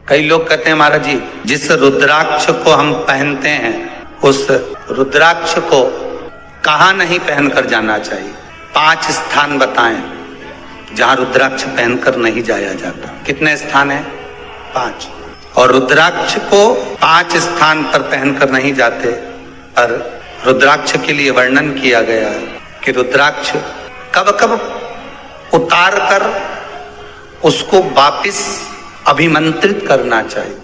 कई लोग कहते हैं महाराज जी, जिस रुद्राक्ष को हम पहनते हैं उस रुद्राक्ष को कहाँ नहीं पहनकर जाना चाहिए। 5 स्थान बताएं जहां रुद्राक्ष पहनकर नहीं जाया जाता। कितने स्थान है? 5। और रुद्राक्ष को 5 स्थान पर पहनकर नहीं जाते, पर रुद्राक्ष के लिए वर्णन किया गया है कि रुद्राक्ष कब कब उतार कर उसको वापिस अभिमंत्रित करना चाहिए।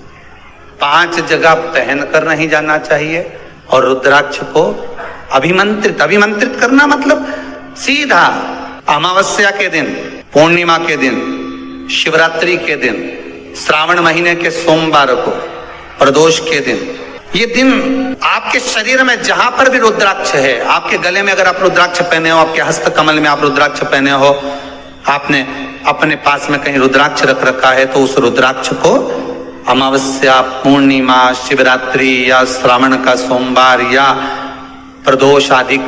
5 जगह पहनकर नहीं जाना चाहिए और रुद्राक्ष को अभिमंत्रित करना मतलब सीधा अमावस्या के दिन, पूर्णिमा के दिन, शिवरात्रि के दिन, श्रावण महीने के सोमवार को, प्रदोष के दिन, ये दिन आपके शरीर में जहां पर भी रुद्राक्ष है, आपके गले में अगर आप रुद्राक्ष पहने हो, आपके हस्त कमल में आप रुद्राक्ष पहने हो, आपने अपने पास में कहीं रुद्राक्ष रख रखा है, तो उस रुद्राक्ष को अमावस्या, पूर्णिमा, शिवरात्रि या श्रावण का सोमवार या प्रदोष आदि,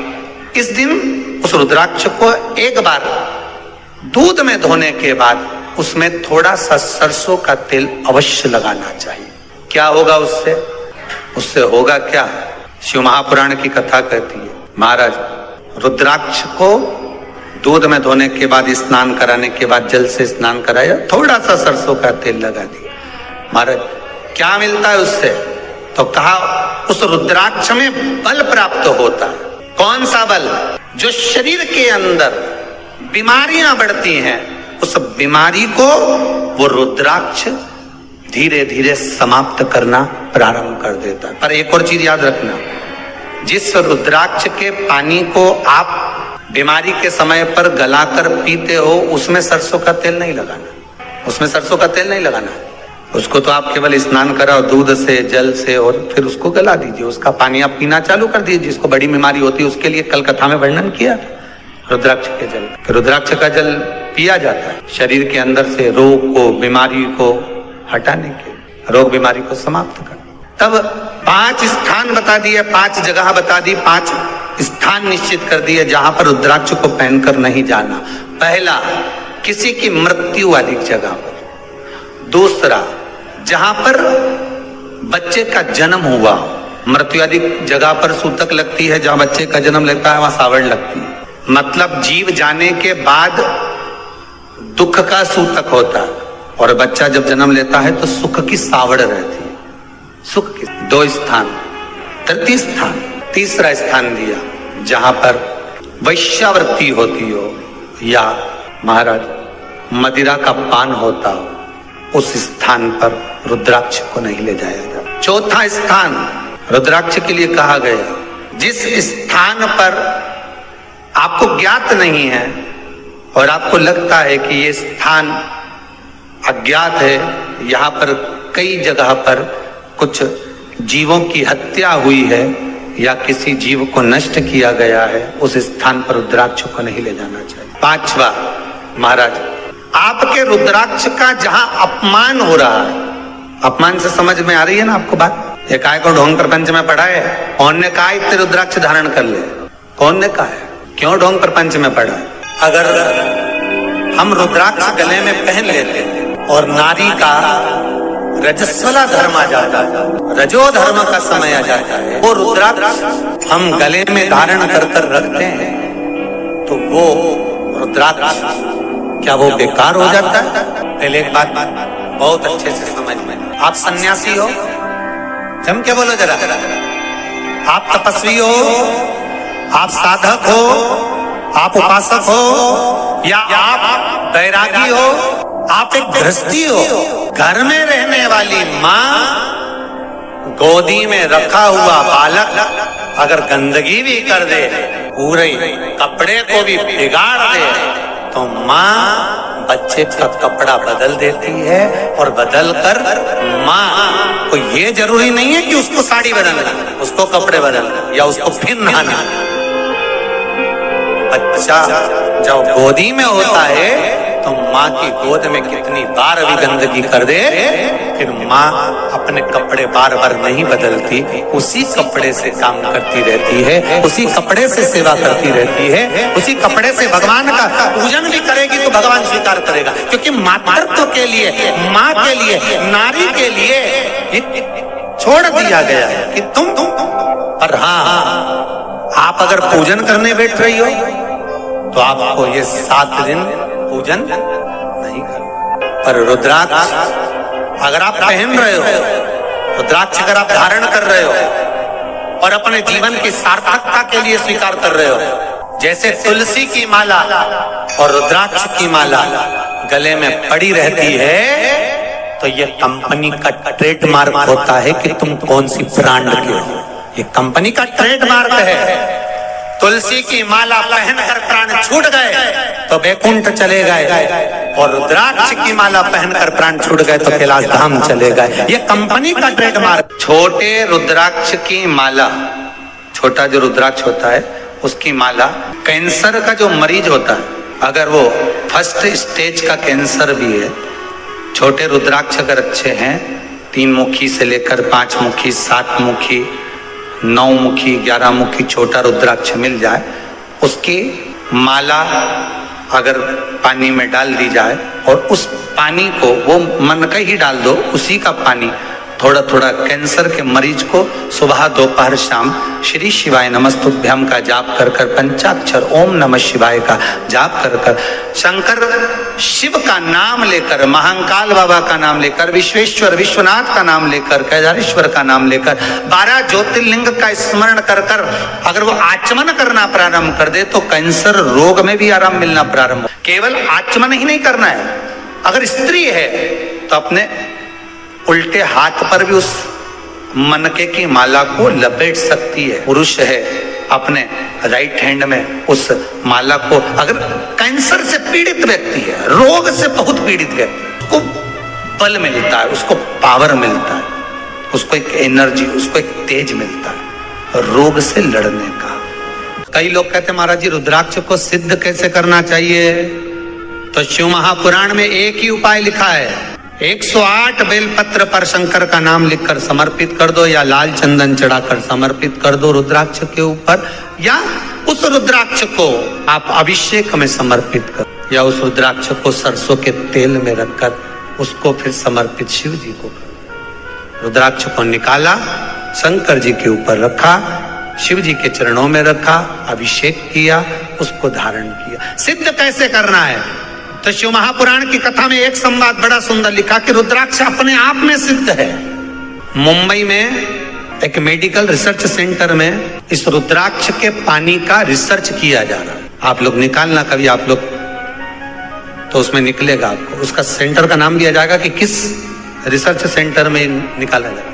इस दिन उस रुद्राक्ष को एक बार दूध में धोने के बाद उसमें थोड़ा सा सरसों का तेल अवश्य लगाना चाहिए। क्या होगा उससे? उससे होगा क्या? शिव महापुराण की कथा कहती है, महाराज रुद्राक्ष को दूध में धोने के बाद, स्नान कराने के बाद जल से स्नान कराया, थोड़ा सा सरसों का तेल लगा दिया। महाराज क्या मिलता है उससे? तो कहा उस रुद्राक्ष में बल प्राप्त होता है। कौन सा बल? जो शरीर के अंदर बीमारियां बढ़ती हैं, उस बीमारी को वो रुद्राक्ष धीरे धीरे समाप्त करना प्रारंभ कर देता है। पर एक और चीज याद रखना, जिस रुद्राक्ष के पानी को आप बीमारी के समय पर गलाकर पीते हो, उसमें सरसों का तेल नहीं लगाना, उसमें सरसों का तेल नहीं लगाना। उसको तो आप केवल स्नान कराओ दूध से, जल से, और फिर उसको गला दीजिए, उसका पानी आप पीना चालू कर दीजिए। जिसको बड़ी बीमारी होती है उसके लिए कल कथा में वर्णन किया रुद्राक्ष के जल। रुद्राक्ष का जल पिया जाता है शरीर के अंदर से रोग को, बीमारी को हटाने के, रोग बीमारी को समाप्त कर। तब 5 स्थान बता दिए, 5 जगह बता दी, 5 स्थान निश्चित कर दिए जहां पर रुद्राक्ष को पहनकर नहीं जाना। पहला, किसी की मृत्यु वाली जगह पर। दूसरा, जहां पर बच्चे का जन्म हुआ, मृत्यु आदि जगह पर सूतक लगती है, जहां बच्चे का जन्म लगता है वहां सावड़ लगती है। मतलब जीव जाने के बाद दुख का सूतक होता है, और बच्चा जब जन्म लेता है तो सुख की सावड़ रहती है। सुख की 2 स्थान। तृतीय स्थान, तीसरा स्थान दिया जहां पर वैश्यावृत्ति होती हो या महाराज मदिरा का पान होता हो, उस स्थान पर रुद्राक्ष को नहीं ले जाया जाता। चौथा स्थान रुद्राक्ष के लिए कहा गया, जिस स्थान पर आपको ज्ञात नहीं है और आपको लगता है कि ये स्थान अज्ञात है, यहाँ पर कई जगह पर कुछ जीवों की हत्या हुई है या किसी जीव को नष्ट किया गया है, उस स्थान पर रुद्राक्ष को नहीं ले जाना चाहिए। 5वां, महाराज आपके रुद्राक्ष का जहां अपमान हो रहा है, अपमान से समझ में आ रही है ना आपको बात? एक आय को ढोंग प्रपंच में पढ़ा है, कौन ने कहा इतने रुद्राक्ष धारण कर ले? कौन ने कहा है? क्यों ढोंग प्रपंच में पढ़ा है? अगर हम रुद्राक्ष गले में पहन लेते और नारी का रजस्वला धर्म आ जाता है, रजो धर्म का समय आ जाता है, वो रुद्राक्ष हम गले में धारण कर कर रखते हैं, तो वो रुद्राक्ष क्या वो बेकार हो जाता है? पहले एक बात बहुत अच्छे से समझ में, आप सन्यासी हो, जम के बोलो जरा, आप तपस्वी हो, आप साधक हो, आप उपासक हो, या आप बैरागी हो, आप एक गृहस्थी हो, घर में रहने वाली माँ गोदी में रखा हुआ बालक अगर गंदगी भी कर दे, पूरे कपड़े को भी बिगाड़ दे, तो माँ बच्चे का कपड़ा बदल देती है, और बदल कर माँ को ये जरूरी नहीं है कि उसको साड़ी बदलना, उसको कपड़े बदलना या उसको फिर नहाना। बच्चा जब गोदी में होता है तो माँ की गोद में कितनी बार भी गंदगी कर दे, फिर माँ अपने कपड़े बार बार नहीं बदलती, उसी कपड़े से काम करती रहती है, उसी कपड़े से सेवा करती रहती है, उसी कपड़े से भगवान का पूजन भी करेगी तो भगवान स्वीकार करेगा। क्योंकि मातृत्व के लिए, माँ के लिए, नारी के लिए छोड़ दिया गया है कि तुम पर हाँ, आप अगर पूजन करने बैठ रही हो तो आपको ये 7 दिन पूजन नहीं करना। पर रुद्राक्ष अगर आप पहन रहे हो, रुद्राक्ष अगर आप धारण कर रहे हो और अपने जीवन की सार्थकता के लिए स्वीकार कर रहे हो, जैसे तुलसी की माला और रुद्राक्ष की माला गले में पड़ी रहती है, तो ये कंपनी का ट्रेडमार्क होता है कि तुम कौन सी ब्रांड के हो। ये कंपनी का ट्रेडमार्क है। तुलसी की माला पहनकर प्राण छूट गए तो वैकुंठ चले गए, और रुद्राक्ष की माला पहनकर प्राण छूट गए तो कैलाश धाम चले गए। ये कंपनी का ट्रेडमार्क। छोटे रुद्राक्ष की माला, छोटा जो रुद्राक्ष होता है उसकी माला, कैंसर का जो मरीज होता है, अगर वो फर्स्ट स्टेज का कैंसर भी है, छोटे रुद्राक्ष अगर अच्छे हैं, 3 मुखी से लेकर 5 मुखी, 7 मुखी, 9 मुखी, 11 मुखी छोटा रुद्राक्ष मिल जाए, उसकी माला अगर पानी में डाल दी जाए और उस पानी को वो मन का ही डाल दो, उसी का पानी थोड़ा थोड़ा कैंसर के मरीज को सुबह दोपहर शाम श्री शिवाय नमस्तुभ्यम का जाप कर कर, पंचाक्षर ओम नमः शिवाय का जाप कर कर, शंकर शिव का नाम लेकर, महाकाल बाबा का नाम लेकर, विश्वेश्वर विश्वनाथ का नाम लेकर, केदारेश्वर का नाम लेकर, 12 ज्योतिर्लिंग का स्मरण कर कर अगर वो आचमन करना प्रारंभ कर दे तो कैंसर रोग में भी आराम मिलना प्रारंभ। केवल आचमन ही नहीं करना है, अगर स्त्री है तो अपने उल्टे हाथ पर भी उस मनके की माला को लपेट सकती है। पुरुष है अपने राइट हैंड में उस माला को, अगर कैंसर से पीड़ित व्यक्ति है, रोग से बहुत पीड़ित व्यक्ति, उसको बल मिलता है, उसको पावर मिलता है, उसको एक एनर्जी, उसको एक तेज मिलता है रोग से लड़ने का। कई लोग कहते हैं महाराज जी रुद्राक्ष को सिद्ध कैसे करना चाहिए, तो शिव महापुराण में एक ही उपाय लिखा है, 108 बेलपत्र पर शंकर का नाम लिखकर समर्पित कर दो, या लाल चंदन चढ़ाकर समर्पित कर दो रुद्राक्ष के ऊपर, या उस रुद्राक्ष को आप अभिषेक में समर्पित कर, या उस रुद्राक्ष को सरसों के तेल में रखकर उसको फिर समर्पित शिव जी को कर। रुद्राक्ष को निकाला, शंकर जी के ऊपर रखा, शिव जी के चरणों में रखा, अभिषेक किया, उसको धारण किया। सिद्ध कैसे करना है, तो शिव महापुराण की कथा में एक संवाद बड़ा सुंदर लिखा कि रुद्राक्ष अपने आप में सिद्ध है। मुंबई में एक मेडिकल रिसर्च सेंटर में इस रुद्राक्ष के पानी का रिसर्च किया जा रहा है। आप लोग निकालना कभी, आप लोग तो उसमें निकलेगा आपको, उसका सेंटर का नाम दिया जाएगा कि किस रिसर्च सेंटर में निकाला जाएगा।